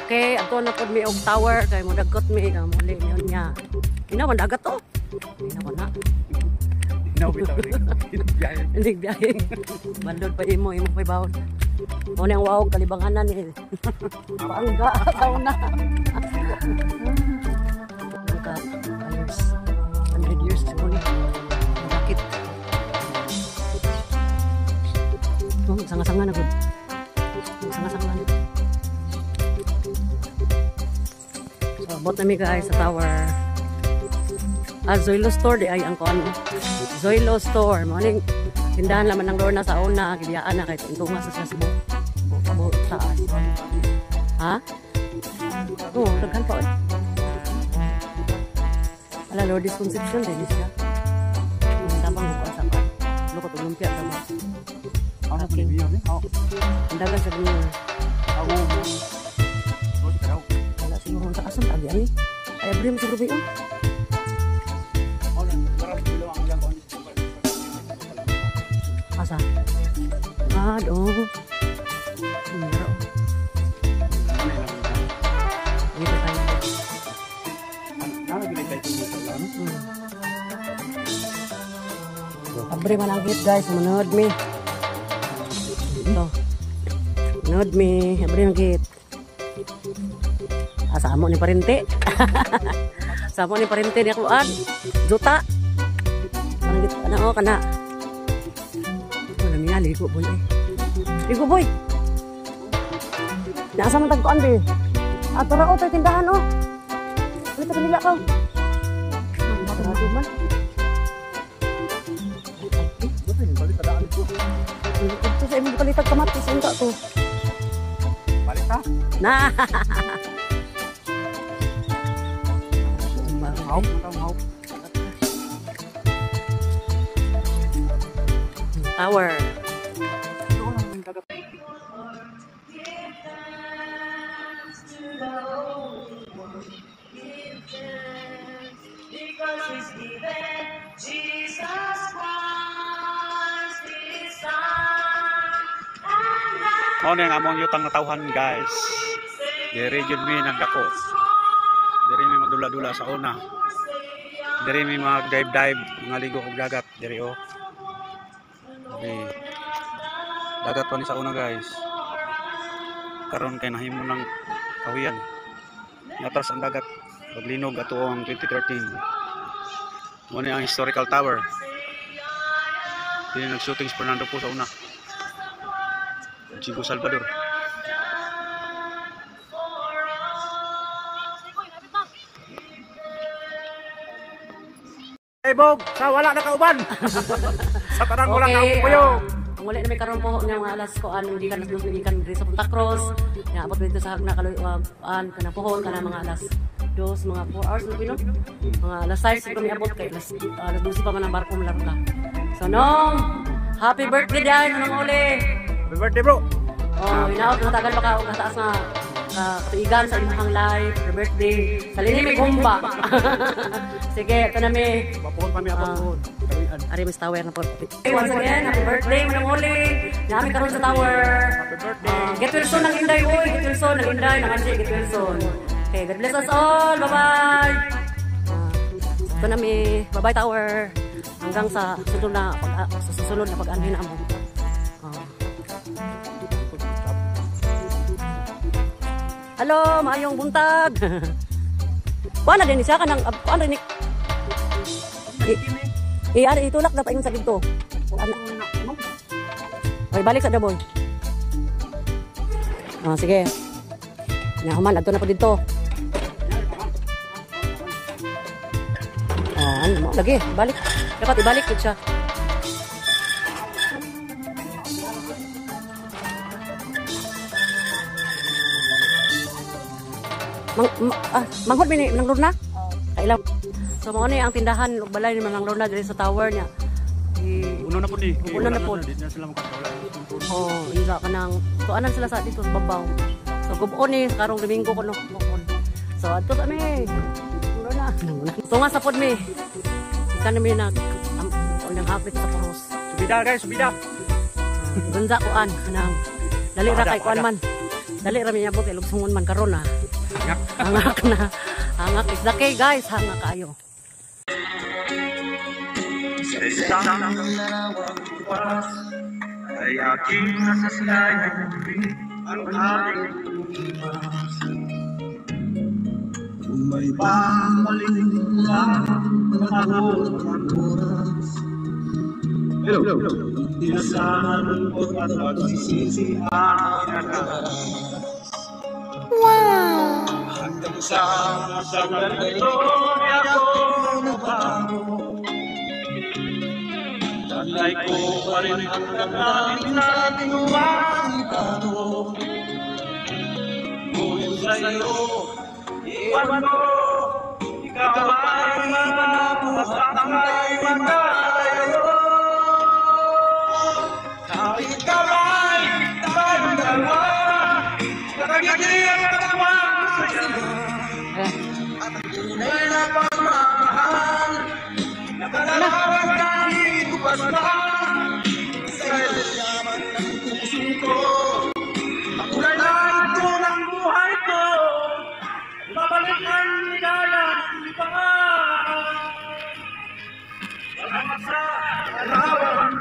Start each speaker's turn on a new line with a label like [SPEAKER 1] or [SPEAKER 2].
[SPEAKER 1] Okay, ato na pod mi og tower kay mo dagot mi muli niyon niya. Ina man dagat to. Ina man na.
[SPEAKER 2] Ina bitaw biyahe.
[SPEAKER 1] Hindi biyahe. Bandod pa imo pa bawon. Mo nang wow kalibanganan ni. Bangga sauna. Bangga years. 100 years ago ni. Bakit? Sanga-sanga na gud. Sanga-sanga na. Bot na mi guys sa tower. Zoilo store di ay ang kuan. Zoilo store mo ning tindahan laman ng Lorna sa una gibiyaan na kay tunga sa Cebu. Bo taas. Ha? Oh, daghan pa. Ala Lourdes Conception din siya. Tabang ko sa pa. Loko to lumpia sama.
[SPEAKER 2] Ano pa niyo ni?
[SPEAKER 1] Dagan sa niyo.
[SPEAKER 2] Ako.
[SPEAKER 1] Siguro sa asan tadi ani ay abrim siguro ba yun asa do mira dito tayo abrim man ang gate guys manood mi ito manood mi abrim ang gate. Samo ni parente. Samo ni parente ni kuan. Juta. Ano kana? Ano niya ligo boy. Ligo boy. Nasa man tagkuan be. Ato ra tay tindahan oh. Dito kanila ka. Matarado man. Dito ni balik tadaan ko. Ito sa imong balitag kamatis unta to. Balik ha? Na. Tower.
[SPEAKER 2] Mao ni ang among yutang natawhan guys. Diri jud mi nagdako. Diri mi magdula-dula sa una. Diri mi mag-dive, mga ligo og dagat diri oh. Okay. Dagat pa ni sa una guys. Karon kay nahimo ng kawiyan. Natras ang dagat paglinog ato ang 2013. Mo ni ang historical tower. Dili nag-shooting si Fernando po sa una. Chico Salvador. Hey Bob, sa wala na kauban. Sa tanang wala ka puyo.
[SPEAKER 1] Ang wala na may karon po nga mga alas ko hindi kan diri sa Punta Cruz. Nga abot dito sa na kaluan kana pohon kana mga alas 2 mga 4 hours na pino. Mga alas 6 kami abot kay alas 12 pa man ang barko mo lang. So no, happy birthday dai nang uli.
[SPEAKER 2] Happy birthday bro.
[SPEAKER 1] Oh, inaot na tagal baka og taas nga katuigan sa imong live, happy birthday. Salini may gumba. Sige, ito na may
[SPEAKER 2] mapuhon kami abot.
[SPEAKER 1] Ari Miss Tower na po. Once again, happy birthday manang uli. Nami karon sa tower.
[SPEAKER 2] Happy birthday.
[SPEAKER 1] Get well soon ang Inday oy, get well soon ang Inday nang anji get well soon. Okay, God bless us all. Bye-bye. Ito na may bye-bye tower hanggang sa susunod na pag-anhin na mo. Hello, maayong buntag. Paano din siya kanang paano ni ari itulak na pa yung sa dito. Oy, balik sa daboy. Sige. Nahuman adto na po dito. Ano lagi, balik. Dapat ibalik pud siya. Manghod mi ni nang Lorna? Kailan? So mo ni ang tindahan ug balay ni nang Lorna diri sa tower niya.
[SPEAKER 2] Uno na po di.
[SPEAKER 1] Uno na po.
[SPEAKER 2] Dito na sila makatawala.
[SPEAKER 1] Oh, ila kanang tuanan sila sa dito sa babaw. So gubo ni karong Domingo kuno. So adto kami. Lorna. Tunga sa pod mi. Ikan mi nag ang hapit sa Poros.
[SPEAKER 2] Subida guys, subida.
[SPEAKER 1] Gunza kuan kanang dali ra kay kuan man. Dali rami abot kay lugsungon man karon ah.
[SPEAKER 2] Ngak.
[SPEAKER 1] Hangak na. Hangak is the key guys, hangak kayo.
[SPEAKER 2] Sa isang oras ay aking nasasayan ang aking iwas. Kung may pamaling lang panahon ng oras. Hello. Hindi na sana lungkot at pagsisisi ang inagas.
[SPEAKER 1] Wow!
[SPEAKER 2] Hanggang sa ganito ay ako nabago. Sanay ko pa rin hanggang namin natin umakitado. Ngunit sa'yo, iwan mo, ikaw ay mapapatay magkalayo. Kahit kamay, tayong dalawa, nakagigil ang katawan sa'yo. At tunay na pagmamahal, nakalarawan kahit bukas na. Sa'yo yaman ng puso ko, ako na lahat ko ng buhay ko. Babalik ang ligaya ng ibangan. Salamat sa kalawan.